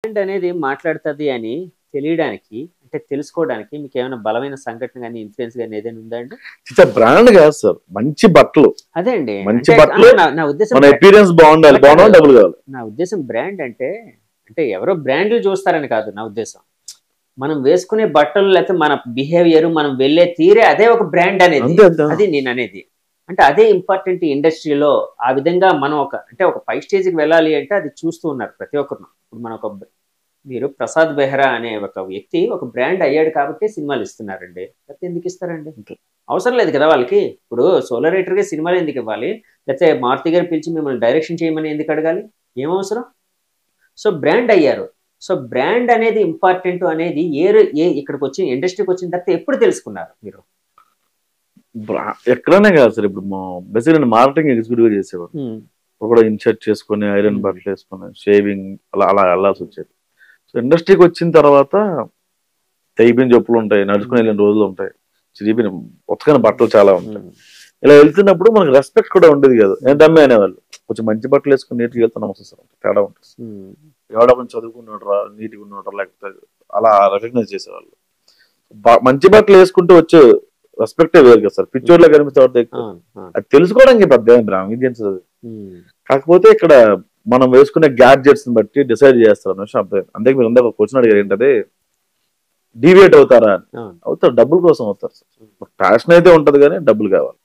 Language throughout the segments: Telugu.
బ్రాండ్ అనేది మాట్లాడుతది అని తెలియడానికి అంటే తెలుసుకోవడానికి మీకేమైనా బలమైన సంఘటన గాని, ఇన్‌ఫ్లుయెన్స్ గాని ఏదైనా ఉందా అండి? బ్రాండ్ కాదు సార్, మంచి బట్టలు. అదే అండి. మంచి అంటే బట్టలు, నా ఉద్దేశం మన అపియరెన్స్ బాగుండాలి, బాగుండాలి, డబ్బులు కావాలి. నా ఉద్దేశం బ్రాండ్ అంటే ఎవరో బ్రాండ్‌లు చూస్తారని కాదు నా ఉద్దేశం. మనం వేసుకునే బట్టలు లేకపోతే మన బిహేవియర్, మనం వెళ్ళే తీరే అదే ఒక బ్రాండ్ అనేది. అంతే అంతే. అది నేననేది. అంటే అదే ఇంపార్టెంట్ ఇండస్ట్రీలో. ఆ విధంగా మనం ఒక పై స్టేజ్‌కి వెళ్ళాలి అంటే అది చూస్తూ ఉన్నారు ప్రతి ఒక్కరును. ఇప్పుడు మనం మీరు ప్రసాద్ బెహ్రా అనే ఒక వ్యక్తి ఒక బ్రాండ్ అయ్యాడు కాబట్టి సినిమాలు ఇస్తున్నారండి. లేకపోతే ఎందుకు ఇస్తారండి? అవసరం లేదు కదా వాళ్ళకి. ఇప్పుడు సోలో రైటర్‌గా సినిమాలు ఎందుకు ఇవ్వాలి? లేకపోతే మారుతి గారు పిలిచి మిమ్మల్ని డైరెక్షన్ చేయమని ఎందుకు అడగాలి? ఏం అవసరం? సో బ్రాండ్ అయ్యారు. సో బ్రాండ్ అనేది ఇంపార్టెంట్ అనేది ఇక్కడికి వచ్చి ఇండస్ట్రీకి వచ్చిన తర్వాత ఎప్పుడు తెలుసుకున్నారు మీరు? ఎక్కడనే కాదు సార్. ఇప్పుడు బేసిక్గా నేను మార్కెటింగ్ ఎగ్జిక్యూటివ్ చేసేవాడు. ఇప్పుడు కూడా ఇన్షర్ట్ చేసుకొని, ఐరన్ బట్టలు వేసుకొని, షేవింగ్ అలా అలా వెళ్ళాల్సి వచ్చేది. సో ఇండస్ట్రీకి వచ్చిన తర్వాత తెగిపోయిన చెప్పులు ఉంటాయి, నడుచుకుని వెళ్ళిన రోజులు ఉంటాయి, చిరిగిపోయిన ఉతకని బట్టలు చాలా ఉంటాయి. ఇలా వెళ్తున్నప్పుడు మనకు రెస్పెక్ట్ కూడా ఉండేది కాదు. ఏంటమ్మే అనేవాళ్ళు. కొంచెం మంచి బట్టలు వేసుకుని నీట్గా వెళ్తున్నాం సార్, తేడా ఉంటుంది. ఎవడో కొంచెం చదువుకున్నాడు, నీట్గా ఉన్నాడు, లేకపోతే అలా రికగ్నైజ్ చేసేవాళ్ళు. మంచి బట్టలు వేసుకుంటూ వచ్చే రెస్పెక్టే వేరు కదా సార్. పిచ్చోడ్లో కనిపించే అది తెలుసుకోవడానికి పెద్ద ఇండియన్స్. కాకపోతే ఇక్కడ మనం వేసుకునే గ్యాడ్జెట్స్ ని బట్టి డిసైడ్ చేస్తారు అర్థం. అందుకే మీరు అందరూ క్వశ్చన్ అడిగారు ఏంటంటే డీవియేట్ అవుతారా అని. అవుతారు, డబ్బుల కోసం అవుతారు సార్. ప్యాషన్ అయితే ఉంటది కానీ డబ్బులు కావాలి.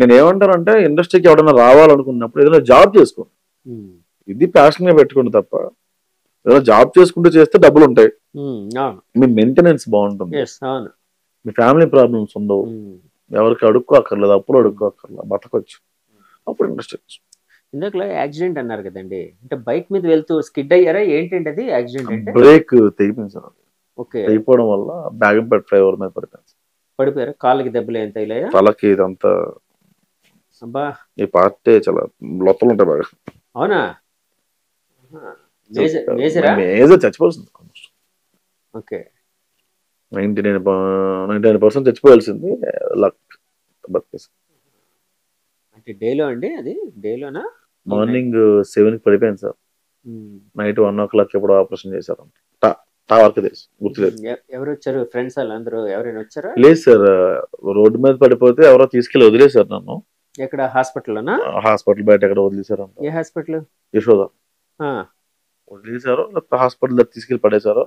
నేను ఏమంటానంటే ఇండస్ట్రీకి ఎవరైనా రావాలనుకున్నప్పుడు ఏదైనా జాబ్ చేసుకోండి, ఇది ప్యాషన్ గా పెట్టుకోండి తప్ప ఏదైనా జాబ్ చేసుకుంటూ చేస్తే డబ్బులు ఉంటాయి, మీ మెయింటెనెన్స్ బాగుంటుంది, మీ ఫ్యామిలీ ప్రాబ్లమ్స్ ఉండవు, ఎవరికి అడుక్కోక్కర్లేదు, అప్పులు అడుక్కోక్కర్లేదు, బతకొచ్చు. అప్పుడు ఇండస్ట్రీ. ఇందాకలో యాక్సిడెంట్ అన్నారు కదండి, అంటే బైక్ మీద వెళ్తూ స్కిడ్ అయ్యారా ఏంటండి? అది యాక్సిడెంట్ అంటే బ్రేక్ తెగిపోయింది సార్. ఓకే, తెగిపోవడం వల్ల బ్యాగంపేట ఫ్లైఓవర్ మీద పడిపోయారా? కాళ్ళకి దెబ్బలు ఎంత తగిలాయా? తలకి ఇదంతా అబ్బా, ఈ పార్ట్ చాలా లొత్తలు ఉంటాయి బాగా. అవునా? మేజర్ చచ్చిపోతుంది. ఓకే, 99% చచ్చిపోవాల్సింది లక్. అంటే డేలో అండి? అది డేలోనా? మార్నింగ్ 7కి పడిపోయింది సార్. నైట్ 1 o'clock ఎప్పుడు ఆపరేషన్ చేశారు. వరకు తెలుసు, గుర్తులేదు. ఎవరు వచ్చారు? ఫ్రెండ్స్ వాళ్ళందరూ ఎవరైనా వచ్చారా? లేదు సార్, రోడ్డు మీద పడిపోతే ఎవరో తీసుకెళ్ళి వదిలేశారు నన్ను. ఎక్కడ? హాస్పిటల్లోనా? హాస్పిటల్ బయట ఎక్కడ వదిలేశారు. ఏ హాస్పిటల్? యశోద. వదిలేశారు, లేకపోతే హాస్పిటల్ దగ్గర తీసుకెళ్ళి పడేశారు.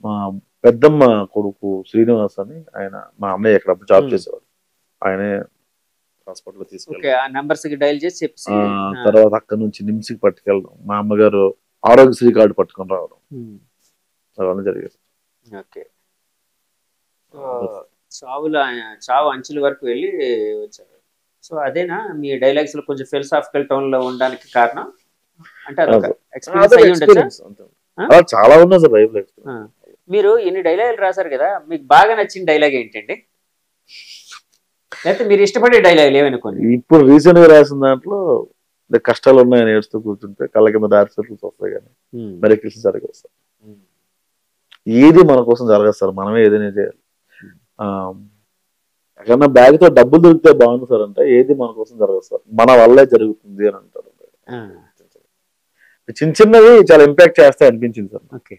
మా పెద్దమ్మ కొడుకు శ్రీనివాస్ అని, ఆయన మా అన్నయ్య ఎక్కడ జాబ్ చేసేవారు, ఆయనే హాస్పిటల్ తీసుకెళ్ళి తర్వాత అక్కడ నుంచి నిమ్స్కి పట్టుకెళ్ళడం, మా అమ్మగారు ఆరోగ్యశ్రీ కార్డు పట్టుకొని రావడం, అవన్నీ జరిగేది. ఓకే, చావు అంచుల వరకు వెళ్ళి వచ్చారు. సో అదేనా మీ డైలాగ్స్ లో కొంచెం ఫిలసాఫికల్ టోన్ లో ఉండడానికి కారణం? అంటే అదొక ఎక్స్పీరియన్స్ అయ్యి ఉండొచ్చా? చాలా ఉన్నాయి సార్ లైఫ్ లో. మీరు ఇన్ని డైలాగులు రాశారు కదా, మీకు బాగా నచ్చిన డైలాగ్ ఏంటండి? లేకపోతే మీరు ఇష్టపడే డైలాగులు ఏమనుకోండి. ఇప్పుడు రీసెంట్ గా రాసిన దాంట్లో కష్టాలు ఉన్నాయని ఏడుస్తూ కూర్చుంటే కళ్ళ కింద దారి సర్కిల్స్ వస్తాయి కానీ మరి కృష్ణ జరగదు వస్తాయి. ఏది మన కోసం జరగదు సార్, మనమే ఏదైనా చేయాలి. ఎక్కడన్నా బ్యాగ్ తో డబ్బులు దొరికితే బాగుంది సార్ అంటే ఏది మన కోసం జరగదు సార్, మన వల్లే జరుగుతుంది అని అంటారు. చిన్న చిన్నవి చాలా ఇంపాక్ట్ చేస్తాయి అనిపించింది సార్. ఓకే,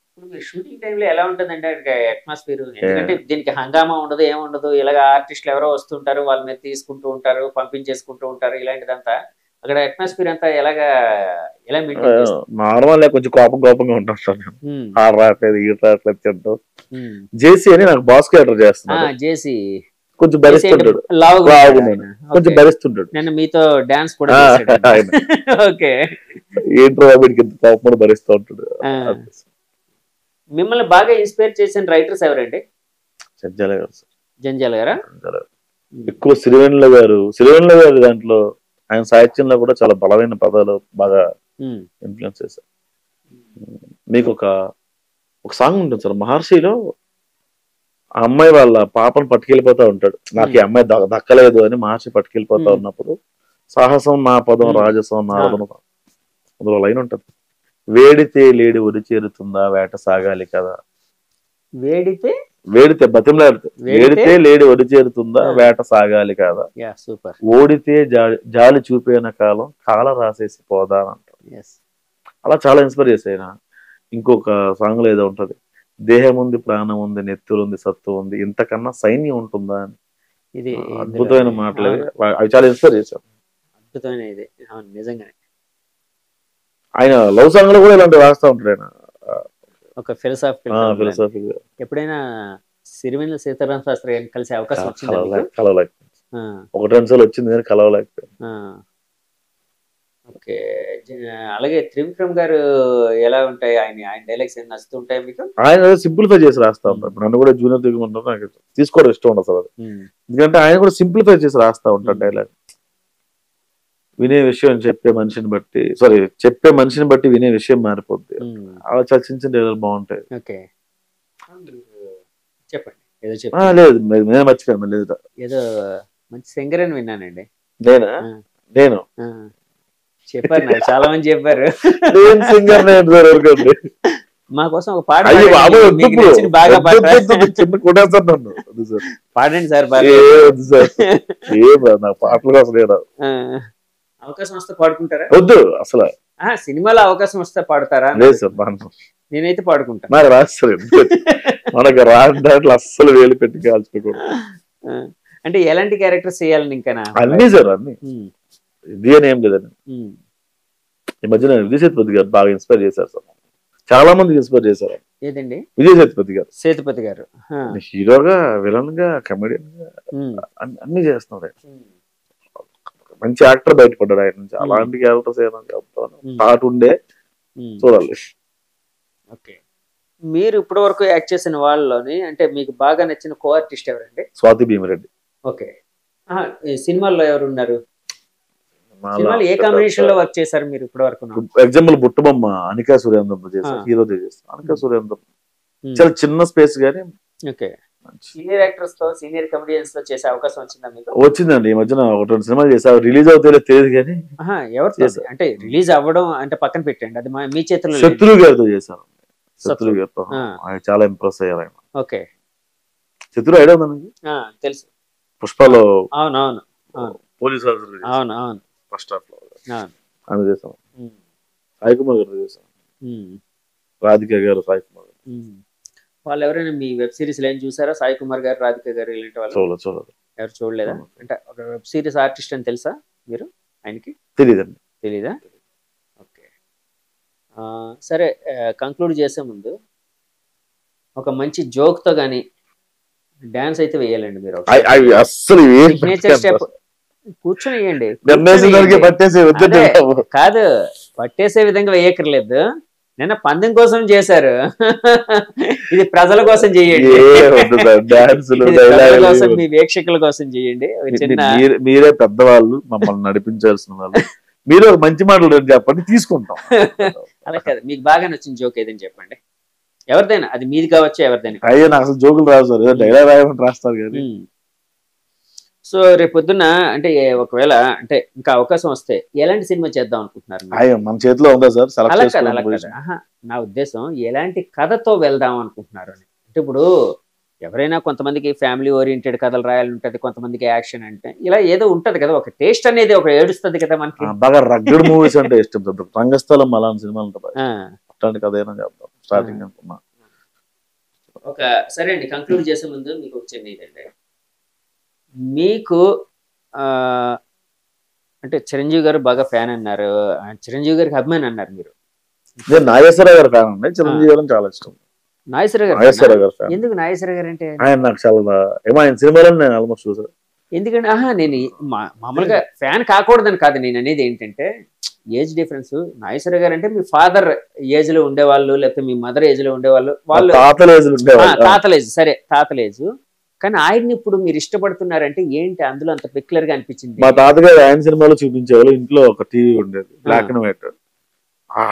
ఇప్పుడు మీరు షూటింగ్ టైంలో ఎలా ఉంటుందంటే అట్మాస్ఫియర్? ఎందుకంటే దీనికి హంగామా ఉండదు, ఏముండదు, ఇలాగ ఆర్టిస్టులు ఎవరో వస్తుంటారు, వాళ్ళ మీద తీసుకుంటూ ఉంటారు, పంపించేసుకుంటూ ఉంటారు, ఇలాంటిదంతా అక్కడ అట్మాస్ఫియర్ అంతా ఎలా మెయింటైన్ చేస్తారు? నార్మల్ కొంచెం కోపంగా ఉంటాం సార్. ఆడ రావట్లేదు, ఈట రావట్లేదు తింటాం. జేసీ అని నాకు బాస్ క్యారెక్టర్ చేస్తున్నా. జేసీ కొంచెం భరిస్తుంటాడు, కొంచెం భరిస్తుంటాడు. నేను మీతో డాన్స్ కూడా ఓకే, ఏంట్రో వీడికి ఎంత కోపం భరిస్తూ ఉంటాడు. మిమ్మల్ని బాగా ఇన్స్పైర్ చేసిన రైటర్స్ ఎవరండి? జంజాల గారు సార్. జంజాల గారా? ఎక్కువ సిరివెన్నెల గారు దాంట్లో ఆయన సాహిత్యంలో కూడా చాలా బలమైన పదాలు బాగా ఇన్ఫ్లుయెన్స్ చేశారు. మీకు ఒక సాంగ్ ఉంటుంది సార్, మహర్షిలో ఆ అమ్మాయి వాళ్ళ పాపను పట్టుకెళ్ళిపోతా ఉంటాడు. నాకు ఈ అమ్మాయి దక్కలేదు అని మహర్షి పట్టుకెళ్ళిపోతా ఉన్నప్పుడు సాహసం నా పదం రాజసం నా అందులో లైన్ ఉంటుంది, వేడితే లేడి ఒడి చేరుతుందా వేట సాగాలి కదా. వేడితే బతిమలాడితే వేడితే లేడి ఒడి చేరుతుందా వేట సాగాలి కదా, ఓడితే జాలి చూపేన కాలం కాల రాసేసి పోదా అంటారు. అలా చాలా ఇన్స్పైర్ చేశాయి ఆయన. ఇంకొక సాంగ్ లో ఏదో ఉంటది, దేహం ఉంది ప్రాణం ఉంది నెత్తురు ఉంది సత్తు ఉంది ఇంతకన్నా సైన్యం ఉంటుందా అని. ఇది అద్భుతమైన మాటలు అవి. అవి చాలా ఇన్స్పైర్ చేశారు. అద్భుతమైన ఇది. అవును, నిజంగానే. ఆయన లవ్ సాంగ్ లో కూడా ఇలాంటి రాస్తా ఉంటాడు ఆయన. ఒక ఫిలసాఫికల్. ఫిలసాఫీ ఎప్పుడైనా సిరివెన్నెల సీతారామ శాస్త్రి గారిని కలిసే అవకాశం వచ్చిందా మీకు? కలవలేక ఒకటి రెండు సార్లు వచ్చింది కానీ కలవలేకపోయింది. ఓకే. అలాగే త్రివిక్రమ్ గారు ఎలా ఉంటాయి ఆయన డైలాగ్స్ ఏం నచ్చుతూ ఉంటాయి మీకు? ఆయన సింప్లిఫై చేసి రాస్తా ఉంటారు. నన్ను కూడా జూనియర్ దిగుంటారు, నాకు తీసుకోవడం ఇష్టం ఉండదు అసలు. ఎందుకంటే ఆయన కూడా సింప్లిఫై చేసి రాస్తా ఉంటారు డైలాగ్. వినే విషయం చెప్పే మనిషిని బట్టి, సారీ చెప్పే మనిషిని బట్టి వినే విషయం మారిపోద్ది. అలా చర్చించిన డైలాగ్ బాగుంటాయి. ఓకే, చెప్పండి. ఏదో లేదు నేను మర్చిపోయాను. లేదు ఏదో మంచి సింగర్ అని విన్నానండి. నేను చెప్పారు, నాకు చాలా మంది చెప్పారు. సింగర్ మా కోసం ఒక పాట బాగా పాడండి సార్. నాకు పాటల కోసం అవకాశం వస్తే పాడుకుంటారా? వద్దు అసలు. సినిమాలో అవకాశం వస్తే పాడతారా? లేదు సార్, నేనైతే పాడుకుంటాను. నాకు రాస్తారు, మనకు రాదు అస్సలు వేలు పెట్టి కాల్చుకోకూడదు. అంటే ఎలాంటి క్యారెక్టర్స్ చేయాలని ఇంకా? అన్ని సార్ అన్ని, ఇది అని ఏం లేదండి. ఈ మధ్యన విజయ్ సేతుపతి గారు బాగా ఇన్స్పైర్ చేశారు సార్, చాలా మంది ఇన్స్పైర్ చేశారు. ఏదండి? విజయ్ సేతుపతి గారు హీరోగా, విలన్ గా, కమెడియన్ గా అన్ని చేస్తున్నారు. మంచి యాక్టర్ బయటపడ్డాడు ఆయన నుంచి. అలాంటి క్యారెక్టర్స్ ఏదైనా చెప్తాను థాట్ ఉండే చూడాలి. ఓకే, మీరు ఇప్పటి వరకు యాక్ట్ చేసిన వాళ్ళలోని అంటే మీకు బాగా నచ్చిన కో ఆర్టిస్ట్ ఎవరండి? స్వాతి భీమిరెడ్డి. ఓకే, సినిమాల్లో ఎవరు ఉన్నారు? సినిమాలో ఏ కాంబినేషన్ లో వర్క్ చేశారు మీరు ఇప్పటి వరకు? ఎగ్జాంపుల్ బుట్టబొమ్మ అనికా సురేంద్ర చేశారు, హీరో చేస్తారు. అనికా సురేంద్ర చాలా చిన్న స్పేస్ గానీ. ఓకే, సీనియర్ యాక్టర్స్ తో, సీనియర్ కమెడియన్స్ తో చేసే అవకాశం వచ్చిందా మీకు? వచ్చిందండి. ఈ మధ్యన ఒక 2 సినిమాలు చేశారు. రిలీజ్ అవుతాయో తెలియదు కానీ. ఎవరు అంటే రిలీజ్ అవ్వడం అంటే పక్కన పెట్టండి, అది మీ చేతుల్లో. శత్రు గారితో చేశారు. శత్రు గారితో ఆయన చాలా ఇంప్రెస్ అయ్యారు ఆయన. ఓకే, శత్రు ఐడియా ఉందండి? తెలుసు. పుష్పలో అవునవును పోలీస్ ఆఫీసర్. అవునవును, ఫస్ట్ హాఫ్ లో ఆమె చేసాం. సాయి కుమార్ గారు చేసాం, రాధిక గారు, సాయి కుమార్ గారు. వాళ్ళు ఎవరైనా మీ వెబ్ సిరీస్ ఏం చూసారా? సాయి కుమార్ గారు, రాధిక గారు ఇలాంటి వాళ్ళు చూడలేదు. ఎవరు చూడలేదా? అంటే ఒక వెబ్ సిరీస్ ఆర్టిస్ట్ అని తెలుసా మీరు ఆయనకి? తెలియదండి. తెలీదా? ఓకే, సరే. కంక్లూడ్ చేసే ముందు ఒక మంచి జోక్ తో గానీ డాన్స్ అయితే వేయాలండి మీరు. అస్సలు సిగ్నేచర్ స్టెప్ కూర్చొని వేయండి. కాదు, పట్టేసే విధంగా వేయక్కర్లేదు. నిన్న పందెం కోసం చేశారు, ఇది ప్రజల కోసం చేయండి. ప్రజల కోసం, మీ వీక్షకుల కోసం చేయండి. మీరే పెద్దవాళ్ళు, మమ్మల్ని నడిపించాల్సిన వాళ్ళు. మీరు ఒక మంచి మాటలు చెప్పండి, తీసుకుంటాం. అలా కాదు, మీకు బాగా నచ్చిన జోక్ ఏదని చెప్పండి. ఎవరిదైనా, అది మీది కావచ్చు, ఎవరిదైనా. అయ్యో నాకు అసలు జోకులు రావు సార్, డైలాగ్ రాయమని రాస్తారు కానీ. సో రేపు పొద్దున్న అంటే ఒకవేళ అంటే ఇంకా అవకాశం వస్తే ఎలాంటి సినిమా చేద్దాం అనుకుంటున్నారు? మన చేతిలో ఉందా సార్? నా ఉద్దేశం ఎలాంటి కథతో వెళ్దాం అనుకుంటున్నారు అని. అంటే ఇప్పుడు ఎవరైనా కొంతమందికి ఫ్యామిలీ ఓరియంటెడ్ కథలు రాయాలంటది, కొంతమందికి యాక్షన్ అంటే ఇలా ఏదో ఉంటది కదా, ఒక టేస్ట్ అనేది ఒక ఏడుస్తుంది కదా మనకి. బాగా రగ్గడ్ మూవీస్ అంటే ఇష్టం. రంగస్థలం అలాంటి సినిమాలు అట్లాంటి కథ ఏమైనా చేద్దాం స్టార్టింగ్ అనుకున్నా. ఒక సరే అండి, కంక్లూడ్ చేసే ముందు మీకు ఒక చిన్న ఇదండి. మీకు అంటే చిరంజీవి గారు బాగా ఫ్యాన్ అన్నారు, చిరంజీవి గారికి అభిమాని అన్నారు మీరు. నాగేశ్వరరావు గారు ఫ్యాన్ అండి, చిరంజీవి గారు చాలా ఇష్టం. నాగేశ్వరరావు గారు ఎందుకు? నాగేశ్వరరావు గారు అంటే ఆయన నాకు చాలా ఆయన సినిమాలో నేను ఆల్మోస్ట్ చూసాను. ఎందుకంటే నేను మామూలుగా ఫ్యాన్ కాకూడదని కాదు, నేను అనేది ఏంటంటే ఏజ్ డిఫరెన్స్. నాగేశ్వరరావు గారు అంటే మీ ఫాదర్ ఏజ్ లో ఉండేవాళ్ళు, లేకపోతే మీ మదర్ ఏజ్ లో ఉండేవాళ్ళు, వాళ్ళు తాతల ఏజ్. సరే, తాతల ఏజ్. కానీ ఆయన్ని ఇప్పుడు మీరు ఇష్టపడుతున్నారంటే ఏంటి అందులో అంత పెక్యులర్ గా అనిపించింది? మా తాతగారు ఆయన సినిమాలో చూపించేవాళ్ళు. ఇంట్లో ఒక టీవీ ఉండేది, బ్లాక్ అండ్ వైట్.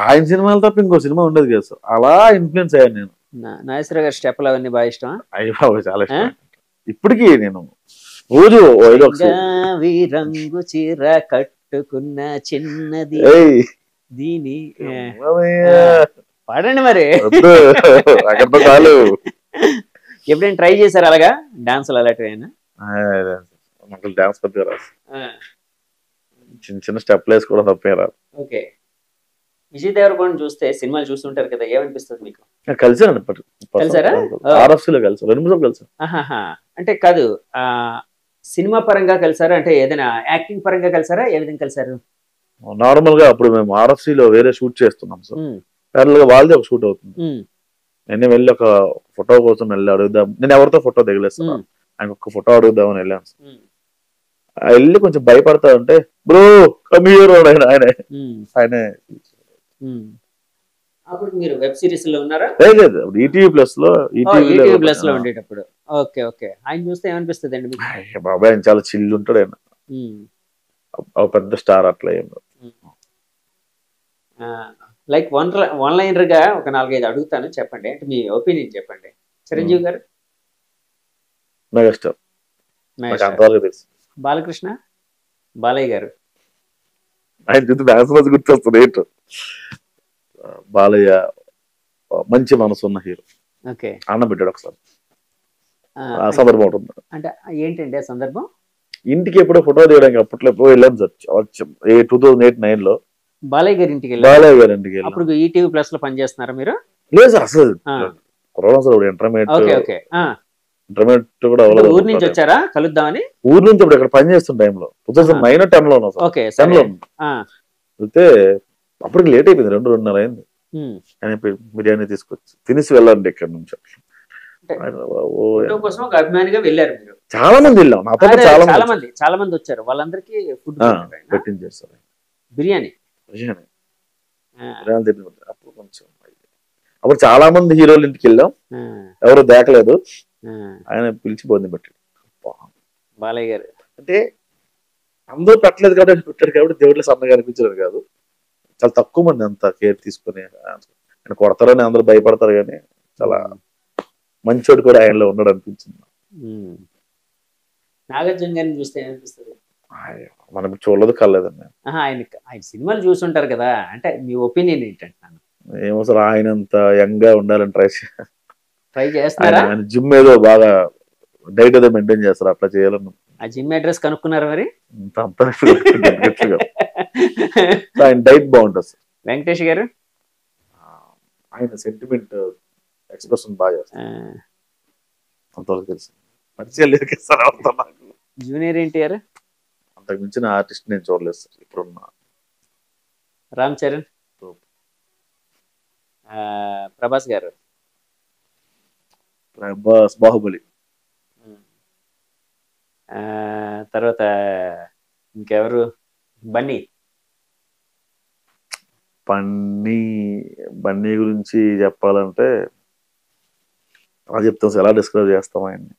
ఆయన సినిమాలు తప్ప ఇంకో సినిమా ఉండేది కదా సార్. అలా ఇన్ఫ్లుయెన్స్ అయ్యాను నేను. నాగేశ్వరరావు గారి స్టెప్లు అవన్నీ బాగా ఇష్టం. అయ్యో బాబు చాలా ఇష్టం. ఇప్పటికీ నేను రోజు రంగు చీర కట్టుకున్న చిన్నది దీని పాడండి మరి. ఎప్పుడైనా ట్రై చేశారు అలాగా డాన్సులు అలాంటివి? డాన్స్ పెద్దగా రాదు, చిన్న చిన్న స్టెప్లు వేసుకోవడం తప్పే రాదు. ఓకే, విజయ్ దేవరకొండ చూస్తే సినిమాలు చూస్తుంటారు కదా, ఏమనిపిస్తుంది మీకు? కలిసానండి కలిసారా? RFC లో కలిసాను, 2 సార్లు కలిసాను. ఆహాహా. అంటే కాదు, ఆ సినిమా పరంగా కలిసారా, అంటే ఏదైనా యాక్టింగ్ పరంగా కలిసారా, ఏ విధంగా కలిసారు? నార్మల్ గా అప్పుడు మేము RFC లో వేరే షూట్ చేస్తున్నాం సార్, ఉమ్, ప్యారల్ గా వాళ్ళది ఒక షూట్ అవుతుంది. ఉమ్, నేను వెళ్ళి ఒక ఫోటో కోసం వెళ్ళి అడుగుదాం, నేను ఎవరితో ఫోటో దిగలేదు సార్, ఉమ్, ఆయన ఒక ఫోటో అడుగుదామని వెళ్ళాను సార్. ఉమ్, వెళ్ళి కొంచెం భయపడతా ఉంటే బ్రో కమ్ హియర్ ఆయన ఆయన ఉమ్, ఆయన ఉమ్. అప్పుడు మీరు వెబ్ సిరీస్ లో ఉన్నారా? లేదు ఈటీవీ ప్లస్ లో ఈటీవీ ప్లస్ లో ఉండేటప్పుడు. Okay okay. ఆయన చూస్తే ఏమనిపిస్తుంది అండి మీకు? బాబాయ్ ఆయన చాలా చిల్లు ఉంటాడు ఆయన, ఉమ్, ఒక పెద్ద స్టార్ అట్లా ఏం లేదు. లైక్ వన్ లైనర్ గా ఒక 4-5 అడుగుతాను, చెప్పండి, అంటే మీ ఒపీనియన్ చెప్పండి. చిరంజీవి గారు, మెగాస్టార్, మహేష్ నాకు గారు, అంతవరకు తెలుసు. బాలకృష్ణ, బాలయ్య గారు. ఆయన చూస్తే డాన్స్ రోజు గుర్తొస్తుంది ఏంటో. బాలయ్య మంచి మనసు ఉన్న హీరో, ఓకే. అన్నం పెట్టాడు ఒకసారి, ఆ, ఆ సందర్భం ఉంటుంది. అంటే ఏంటండి ఆ సందర్భం? ఇంటికి ఎప్పుడో ఫోటో తీయడానికి అప్పట్లో ఎప్పుడో వెళ్ళాను సార్, 2008-9 లో బాలయ్య గారి ఇంటికి వెళ్ళారు. బాలయ్య గారి ఇంటికి వెళ్ళాను. అప్పుడు ఈటీవీ ప్లస్ లో పనిచేస్తున్నారా మీరు? లేదు సార్, అసలు ఆ, corona sir, intermediate okay okay. కూడా అంటే అవ్వలేదు. ఊరు నుంచి వచ్చారా కలుద్దామని? ఊరు నుంచి ఇప్పుడు ఇక్కడ పని చేస్తున్న టైంలో 2009-10 లో ఉన్నాం సార్, ఓకే 10 సరే. లో ఉన్నాం. ఆ, అయితే అప్పటికి లేట్ అయిపోయింది, 2-2:30 అయింది. ఉమ్. ఆయన బిర్యానీ తీసుకొచ్చి తినేసి వెళ్ళండి ఇక్కడ నుంచి. అంటే ఆయన ఫోటో కోసం ఒక అభిమానిగా వెళ్ళారు మీరు. చాలా మంది వెళ్ళాం, నాతో అదే, చాలా చాలా మంది వచ్చారు, వాళ్ళందరికీ ఫుడ్ పెట్టించేస్తారు. బిర్యానీ. బిర్యానీ ఆ, అప్పుడు కొంచెం అప్పుడు చాలా మంది హీరోలు ఇంటికి వెళ్ళాం, ఆ, ఎవరు దేకలేదు, ఆ. ఆయన పిలిచి భోజనం పెట్టాడు. బాలయ్య గారు అంటే అందరూ పెట్టలేదు కాబట్టి పెట్టాడు కాబట్టి దేవుడిలో సన్నగా అనిపించలేదు కాదు, చాలా తక్కువ మంది అంత కేర్ తీసుకుని ఆయన కొడతారని అందరూ భయపడతారు, కానీ చాలా మంచోడు కూడా ఆయనలో ఉన్నాడు అనిపించింది. నాగార్జున గారిని చూస్తే ఏమనిపిస్తుంది? మనకు చూడలేదు కలలేదండి. ఆయన సినిమాలు చూస్తుంటారు కదా, అంటే మీ ఒపీనియన్ ఏంటంటాను? ఏమో సార్, ఆయన అంత యంగ్ గా ఉండాలని ట్రై చేస్తున్నారా? ఆయన జిమ్ ఏదో బాగా డైట్ ఏదో మెయింటైన్ చేస్తారు, అట్లా చేయాలని. ఆ జిమ్ అడ్రస్ కనుక్కున్నారా మరి? ఆయన డైట్ బాగుంటుంది సార్. వెంకటేష్ గారు, ఆయన సెంటిమెంట్ ఎక్స్ప్రెషన్ బాగా చేస్తారు, అంతవరకు తెలుసు. మంచిగా లేదు సార్ నాకు. జూనియర్ ఎన్టీఆర్, అంతకు మించిన ఆర్టిస్ట్ నేను చూడలేదు సార్ ఇప్పుడున్న. రామ్ చరణ్, ప్రభాస్ గారు, బాహుబలి, తర్వాత ఇంకెవరు? బన్నీ. బన్నీ గురించి చెప్పాలంటే అలా చెప్తాం సార్, ఎలా డిస్క్రైబ్ చేస్తాం ఆయన్ని.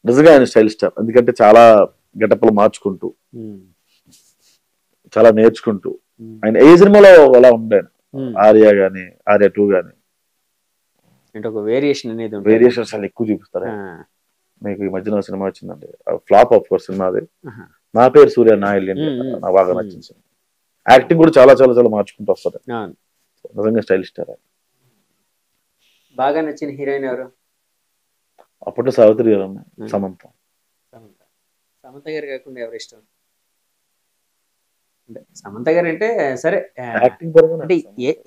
నిజంగా ఆయన స్టైల్ స్టార్, ఎందుకంటే చాలా గెటప్లు మార్చుకుంటూ చాలా నేర్చుకుంటూ, ఆయన ఏ సినిమాలో అలా ఉండాను, ఆర్యా గానీ ఆర్యా 2 గానీ, అంటే ఒక వేరియేషన్ అనేది వేరియేషన్స్ చాలా ఎక్కువ చూపిస్తారు. మీకు ఈ మధ్యన సినిమా వచ్చిందండి, ఫ్లాప్ ఆఫ్ కోర్స్ సినిమా, అది నా పేరు సూర్య నా ఇల్లు, నాకు బాగా నచ్చింది. యాక్టింగ్ కూడా చాలా చాలా చాలా మార్చుకుంటూ వస్తారు, నిజంగా స్టైల్ స్టార్. బాగా నచ్చిన హీరోయిన్ ఎవరు? అప్పట్లో సావిత్రి గారు, సమంత. సమంత గారు కాకుండా ఎవరు ఇష్టం? సమంత గారు అంటే సరే, యాక్టింగ్ పరంగా అంటే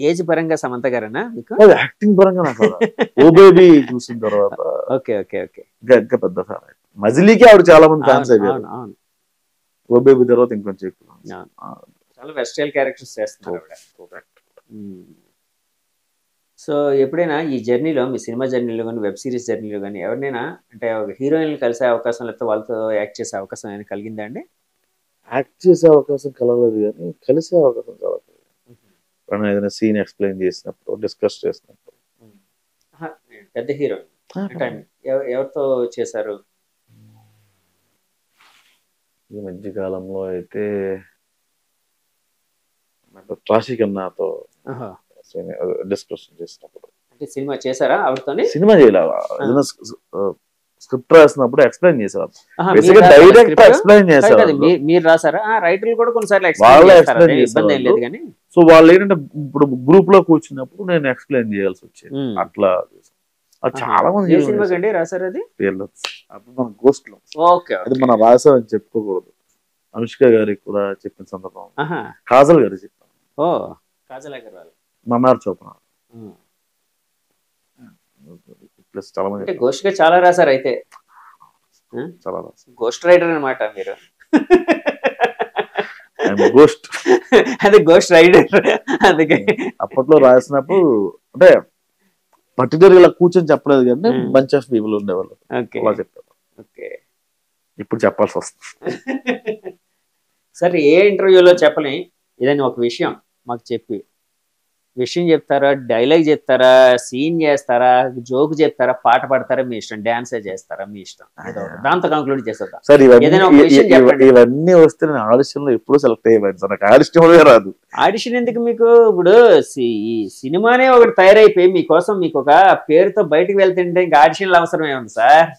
ఏజ్ పరంగా సమంత గారేనా మీకు? యాక్టింగ్ పరంగా నాకు ఓ బేబీ చూసిన తర్వాత ఓకే ఓకే ఓకే, ఇంకా పెద్ద ఫ్యాన్. మజిలీకి ఆవిడ చాలా మంది ఫ్యాన్స్ అయిపోయారు, ఓ బేబీ తర్వాత ఇంకొంచెం ఎక్కువ. చాలా వెస్టైల్ క్యారెక్టర్స్ చేస్తున్నారు ఆవిడ. సో ఎప్పుడైనా ఈ జర్నీలో, మీ సినిమా జర్నీలో కానీ వెబ్ సిరీస్ జర్నీలో కానీ ఎవరినైనా అంటే ఒక హీరోయిన్ కలిసే అవకాశం, లేకపోతే వాళ్ళతో యాక్ట్ చేసే అవకాశం ఏమైనా కలిగిందా అండి? యాక్ట్ చేసే అవకాశం కలగలేదు, కానీ కలిసే అవకాశం కలగలేదు. ఏదైనా సీన్ ఎక్స్ప్లెయిన్ చేసినప్పుడు, డిస్కస్ చేసినప్పుడు. పెద్ద హీరోయిన్ ఎవరితో చేశారు ఈ మధ్య కాలంలో? అయితే ట్రాషి కన్నాతో డిస్కషన్ చేసినప్పుడు. అంటే సినిమా చేశారా ఆవిడతోని? సినిమా చేయలేదు, స్క్రిప్ట్ రాసినప్పుడు ఎక్స్ప్లెయిన్ చేశారు, డైరెక్ట్ ఎక్స్ప్లెయిన్ చేశారు. మీరు రాసారా? రైటర్లు కూడా కొన్నిసార్లు వాళ్ళే ఎక్స్ప్లెయిన్ ఎక్స్ప్లెయిన్ చేస్తారు, ఇబ్బంది ఏం లేదు కానీ. సో వాళ్ళు ఏంటంటే ఇప్పుడు గ్రూప్ లో కూర్చున్నప్పుడు నేను ఎక్స్ప్లెయిన్ చేయాల్సి వచ్చేది, అట్లా. అది చాలా మంది సినిమా కండి రాసారు అది? మన గోస్ట్ లో, ఓకే, అది మనం రాసామని చెప్పుకోకూడదు. అనుష్క గారికి కూడా చెప్పిన సందర్భం, ఆహా, కాజల్ గారికి చెప్పాను, ఓ కాజల్ అగర్వాల్. మన్నార్ చోప్రా ఉమ్. ప్లస్ చాలా అంటే మంది గోష్ట్గా చాలా రాశారు అయితే. చాలా రాశారు. గోస్ట్ రైటర్ అనమాట మీరు. గోస్ట్ అది గోస్ట్ రైటర్. అందుకే అప్పట్లో రాసినప్పుడు అంటే పర్టికులర్ ఇలా కూర్చొని చెప్పలేదు కానీ బంచ్ ఆఫ్ పీపుల్ ఉండేవాళ్ళు ఓకే అలా చెప్పారు. ఓకే. ఇప్పుడు చెప్పాల్సి వస్తుంది. సరే, ఏ ఇంటర్వ్యూలో చెప్పని ఏదైనా ఒక విషయం మాకు చెప్పి, విషయం చెప్తారా, డైలాగ్ చెప్తారా, సీన్ చేస్తారా, జోక్ చెప్తారా, పాట పాడతారా, మీ ఇష్టం, డాన్స్ చేస్తారా, మీ ఇష్టం, ఏదో ఒకటి. దాంతో కంక్లూడ్ చేసేద్దాం. సార్ ఏదైనా ఒక విషయం చెప్పండి. ఇవన్నీ వస్తే నేను ఆడిషన్ లో ఎప్పుడు సెలెక్ట్ అయ్యాను సార్. నాకు ఆడిషన్ రాదు. ఆడిషన్ ఎందుకు మీకు? ఇప్పుడు ఈ సినిమానే ఒకటి తయారైపోయి మీకోసం మీకు ఒక పేరుతో బయటకు వెళ్తుంటే ఇంకా ఆడిషన్లు అవసరం ఏముంది సార్?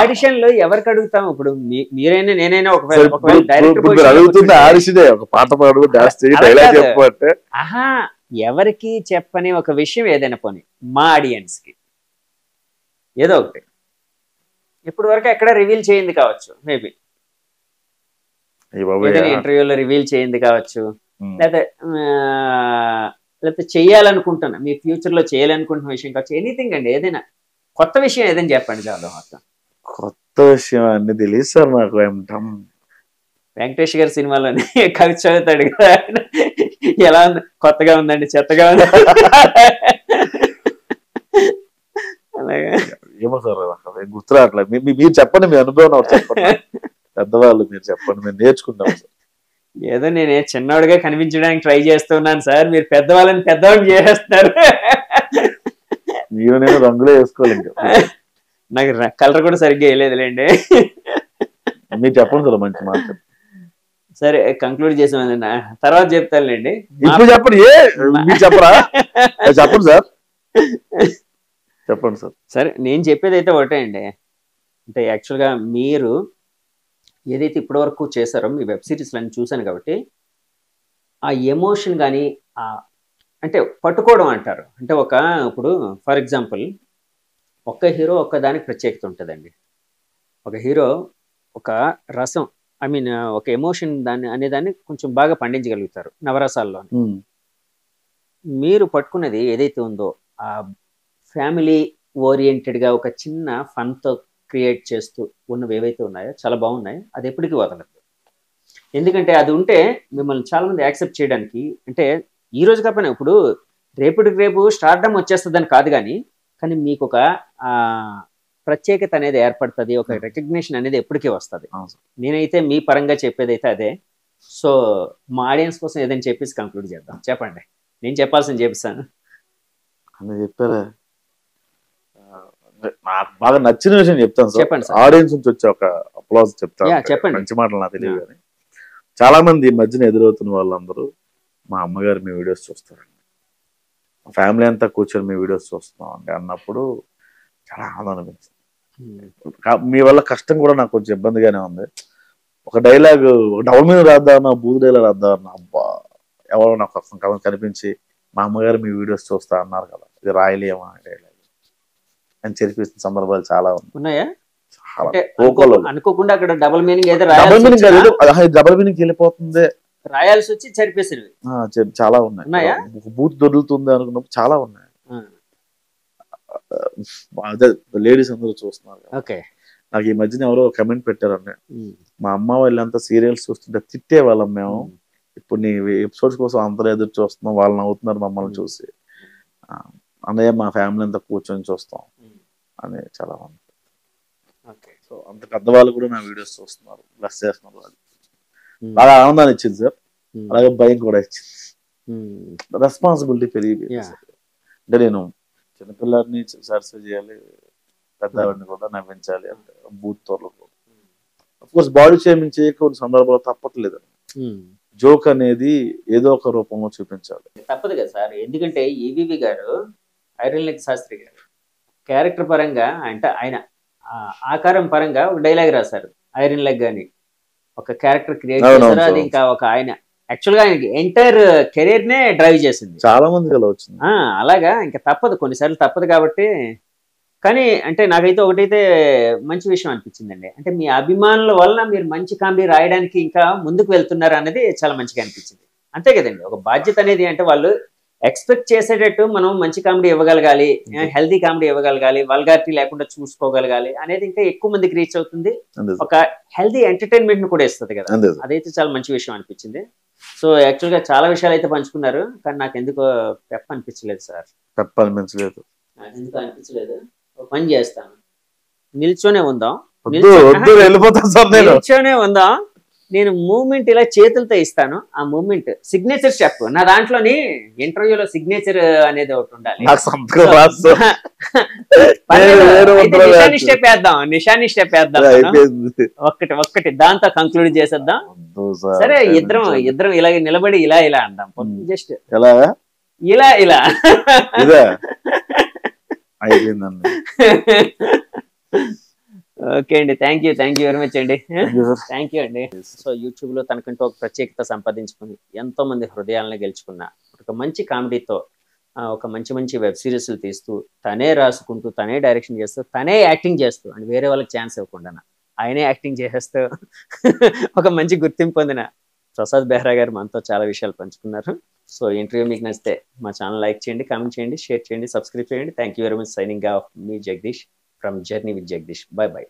ఆడిషన్ లో ఎవరికి అడుగుతాం? ఇప్పుడు మీరైనా నేనైనా ఒకవేళ డైరెక్టర్ అడుగుతుంది ఆడిషనే, ఒక పాట పాడు, డాన్స్ చేయి, డైలాగ్ చెప్పు అంటే. ఆహా, ఎవరికి చెప్పని ఒక విషయం ఏదైనా పోనీ మా ఆడియన్స్ కి ఏదో ఒకటి ఇప్పటి వరకు ఎక్కడ రివీల్ చేయింది కావచ్చు, మేబీ ఏదైనా ఇంటర్వ్యూలో రివీల్ చేయింది కావచ్చు, లేకపోతే చెయ్యాలనుకుంటున్నా, మీ ఫ్యూచర్ లో చేయాలనుకుంటున్న విషయం కావచ్చు, ఎనీథింగ్ అండి, ఏదైనా కొత్త విషయం ఏదైనా చెప్పండి చాలు. మొత్తం కొత్త విషయం అన్ని తెలియదు సార్ నాకు. వెంకటేష్ గారి సినిమాలోని కవి చదువుతాడు కదా, ఎలా ఉంది, కొత్తగా ఉందండి, చెత్తగా ఉంది, అలాగే. ఏమో సార్ గుర్తు రావట్లేదు. మీరు చెప్పండి, మీ అనుభవం చెప్పండి, పెద్దవాళ్ళు మీరు చెప్పండి, మేము నేర్చుకుంటాం సార్. ఏదో నేనే చిన్నవాడిగా కనిపించడానికి ట్రై చేస్తున్నాను సార్, మీరు పెద్దవాళ్ళని పెద్దవాడిని చేసేస్తున్నారు. మీరు నేను రంగులే వేసుకోవాలి, ఇంకా నాకు కలర్ కూడా సరిగ్గా వేయలేదులేండి. మీరు చెప్పండి సార్, మంచి మాట. సరే, కంక్లూడ్ చేసాం, తర్వాత చెప్తానులేండి. ఇప్పుడు చెప్పండి. మీరు చెప్పరా? చెప్పండి సార్, చెప్పండి సార్. సరే, నేను చెప్పేది అయితే ఒకటే అండి. అంటే యాక్చువల్గా మీరు ఏదైతే ఇప్పటి వరకు చేశారో మీ వెబ్ సిరీస్లన్నీ చూశాను కాబట్టి, ఆ ఎమోషన్ కానీ అంటే పట్టుకోవడం అంటారు. అంటే ఇప్పుడు ఫర్ ఎగ్జాంపుల్ ఒక్క హీరో ఒక్క దానికి ప్రత్యేకత ఉంటుందండి. ఒక హీరో ఒక రసం, ఐ మీన్ ఒక ఎమోషన్ అనేదాన్ని కొంచెం బాగా పండించగలుగుతారు నవరసాల్లో. మీరు పట్టుకున్నది ఏదైతే ఉందో ఆ ఫ్యామిలీ ఓరియంటెడ్గా ఒక చిన్న ఫన్తో క్రియేట్ చేస్తూ ఉన్నవి ఏవైతే ఉన్నాయో చాలా బాగున్నాయి. అది ఎప్పటికీ వదలదు. ఎందుకంటే అది ఉంటే మిమ్మల్ని చాలామంది యాక్సెప్ట్ చేయడానికి, అంటే ఈ రోజు కాకపోయినా ఇప్పుడు రేపటికి రేపు స్టార్డమ్ వచ్చేస్తుందని కాదు, కానీ మీకు ఒక ప్రత్యేకత అనేది ఏర్పడుతుంది, ఒక రికగ్నిషన్ అనేది ఎప్పటికీ వస్తుంది. నేనైతే మీ పరంగా చెప్పేది అయితే అదే. సో మా ఆడియన్స్ కోసం ఏదైనా చెప్పేసి కంక్లూడ్ చేద్దాం. చెప్పండి, నేను చెప్పాల్సింది చెప్పిస్తాను. చెప్పారా? నాకు బాగా నచ్చిన విషయం చెప్తాను సార్. చెప్పండి సార్. ఆడియన్స్ నుంచి వచ్చే ఒక అప్లాజ్ చెప్తాను. చెప్పండి. మంచి మాటలు నాకు తెలియదు కానీ చాలా మంది ఈ మధ్యన ఎదురవుతున్న వాళ్ళందరూ మా అమ్మగారు మీ వీడియోస్ చూస్తారండి, మా ఫ్యామిలీ అంతా కూర్చొని మీ వీడియోస్ చూస్తున్నాం అండి అన్నప్పుడు చాలా ఆనందం అనిపించింది. మీ వల్ల కష్టం కూడా నాకు కొంచెం ఇబ్బందిగానే ఉంది. ఒక డైలాగ్, ఒక డబుల్ మీనింగ్ రాద్దామన్నా, బూత్ డైలాగ్ రాద్దామన్నా, అబ్బా ఎవరో నాకు కనిపించి మా అమ్మగారు మీ వీడియోస్ చూస్తా అన్నారు కదా, ఇది రాయలేమా డైలాగ్ అని చెప్పిస్తున్న సందర్భాలు చాలా ఉన్నాయా? చాలా అనుకోకుండా అక్కడ డబుల్ మీనింగ్ డబుల్ మీనింగ్ వెళ్ళిపోతుంది, రాయాల్సి వచ్చి చరిపేసినవి చాలా ఉన్నాయి. బూత్ దొరుకుతుంది అనుకున్నప్పుడు చాలా ఉన్నాయి. అదే లేడీస్ అందరూ చూస్తున్నారు. నాకు ఈ మధ్యన ఎవరో కమెంట్ పెట్టారన్న, మా అమ్మ వాళ్ళంతా సీరియల్స్ చూస్తుంటే తిట్టే వాళ్ళం మేము, ఇప్పుడు నీ ఎపిసోడ్స్ కోసం అందరూ ఎదురు చూస్తున్నాం, వాళ్ళని అవుతున్నారు మమ్మల్ని చూసి, అన్నయ్య మా ఫ్యామిలీ అంతా కూర్చొని చూస్తాం అని చాలా మంది. సో అంత పెద్దవాళ్ళు కూడా నా వీడియోస్ చూస్తున్నారు, బ్లెస్ చేస్తున్నారు. అది బాగా ఆనందాన్ని ఇచ్చింది సార్, అలాగే భయం కూడా ఇచ్చింది. రెస్పాన్సిబిలిటీ పెరిగిపోయింది. అంటే నేను చిన్నపిల్లల్ని సాటిస్ఫై చేయాలి, పెద్దవాడిని కూడా నవ్వించాలి అంటే బూత్ తోర్లు కూడా. అఫ్ కోర్స్ బాడీ షేమింగ్ చేయకూడదు సందర్భాలు తప్పట్లేదు. జోక్ అనేది ఏదో ఒక రూపంలో చూపించాలి, తప్పదు కదా సార్. ఎందుకంటే ఈవీవి గారు, ఐరన్ లెగ్ శాస్త్రి గారు క్యారెక్టర్ పరంగా అంటే ఆయన ఆకారం పరంగా ఒక డైలాగ్ రాశారు, ఐరన్ లెగ్ అని ఒక క్యారెక్టర్ క్రియేట్ చేశారు. అది ఇంకా ఒక ఆయన యాక్చువల్గా ఆయనకి ఎంటైర్ కెరీర్ నే డ్రైవ్ చేసింది. చాలా మంది అలా వచ్చింది. అలాగా ఇంకా తప్పదు, కొన్నిసార్లు తప్పదు కాబట్టి కానీ అంటే నాకైతే ఒకటైతే మంచి విషయం అనిపించిందండి. అంటే మీ అభిమానుల వలన మీరు మంచి కామెడీ రాయడానికి ఇంకా ముందుకు వెళ్తున్నారు అనేది చాలా మంచిగా అనిపించింది. అంతే కదండి. ఒక బాధ్యత అనేది అంటే వాళ్ళు ఎక్స్పెక్ట్ చేసేటట్టు మనం మంచి కామెడీ ఇవ్వగలగాలి, హెల్తీ కామెడీ ఇవ్వగలగాలి, వల్గారిటీ లేకుండా చూసుకోగలగాలి అనేది ఇంకా ఎక్కువ మందికి రీచ్ అవుతుంది. ఒక హెల్తీ ఎంటర్టైన్మెంట్ ను కూడా ఇస్తుంది కదా. అదైతే చాలా మంచి విషయం అనిపించింది. సో యాక్చువల్ గా చాలా విషయాలు అయితే పంచుకున్నారు, కానీ నాకు ఎందుకో పెప్ప అనిపించలేదు సార్. పెప్ప అనిపించలేదు. నాకు ఎందుకు అనిపించలేదు. ఒక పని చేస్తాను, నిల్చొనే ఉందాం. నిల్చొనే ఉందాం. నేను మూమెంట్ ఇలా చేతులతో ఇస్తాను. ఆ మూమెంట్ సిగ్నేచర్ స్టెప్ నా దాంట్లోని ఇంటర్వ్యూలో సిగ్నేచర్ అనేది ఒకటి ఉండాలి. నిషాని స్టెప్ వేద్దాం ఒక్కటి దాంతో కంక్లూడ్ చేసేద్దాం. సరే ఇద్దరం ఇలా నిలబడి ఇలా అందాం. జస్ట్ ఇలా ఓకే అండి. థ్యాంక్ యూ వెరీ మచ్ అండి. థ్యాంక్ యూ అండి. సో యూట్యూబ్ లో తనకంటూ ఒక ప్రత్యేకత సంపాదించుకుని ఎంతో మంది హృదయాలను గెలుచుకున్న ఒక మంచి కామెడీతో ఒక మంచి వెబ్ సిరీస్లు తీస్తూ తనే రాసుకుంటూ తనే డైరెక్షన్ చేస్తూ తనే యాక్టింగ్ చేస్తూ అండ్ వేరే వాళ్ళకి ఛాన్స్ ఇవ్వకుండా ఆయనే యాక్టింగ్ చేసేస్తూ ఒక మంచి గుర్తింపు పొందిన ప్రసాద్ బెహ్రా గారు మనతో చాలా విషయాలు పంచుకున్నారు. సో ఇంటర్వ్యూ మీకు నచ్చితే మా ఛానల్ లైక్ చేయండి, కామెంట్ చేయండి, షేర్ చేయండి, సబ్స్క్రైబ్ చేయండి. Thank you very much. Signing off me Jagadish from Journey with Jagdish. Bye bye.